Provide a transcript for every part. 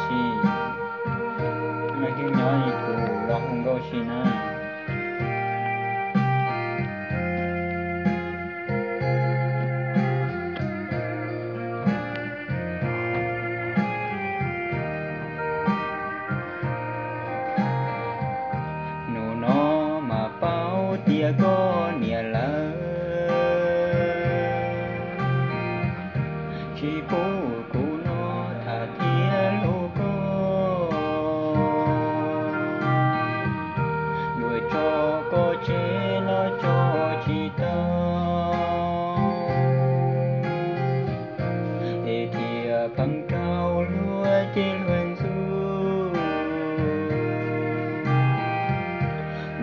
xì mấy cái nhỏ gì cụ lo không có xì nè nụ nó mà bao tia có nia lỡ chỉ bố cụ nó thà tia lô có người cho có chế nó cho chỉ ta để thìa phăng cao lúa trên vườn du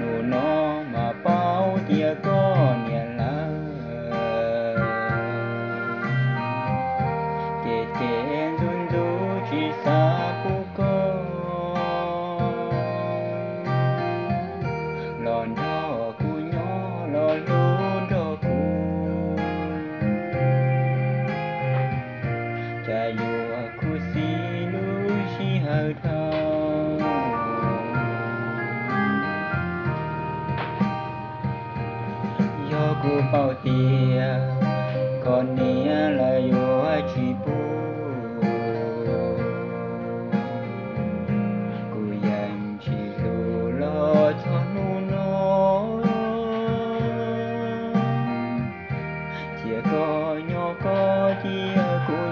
nụ nó mà bao tia có nia lỡ kể run rú chỉ xa cô có lòn đó cô nhỏ lò luôn đó cô cha yêu cô xí lu xí hờ thao do cô bao tia còn nia là yêu chỉ bố cô dành chỉ lu lo cho nu nó chỉ có nhỏ có tia cô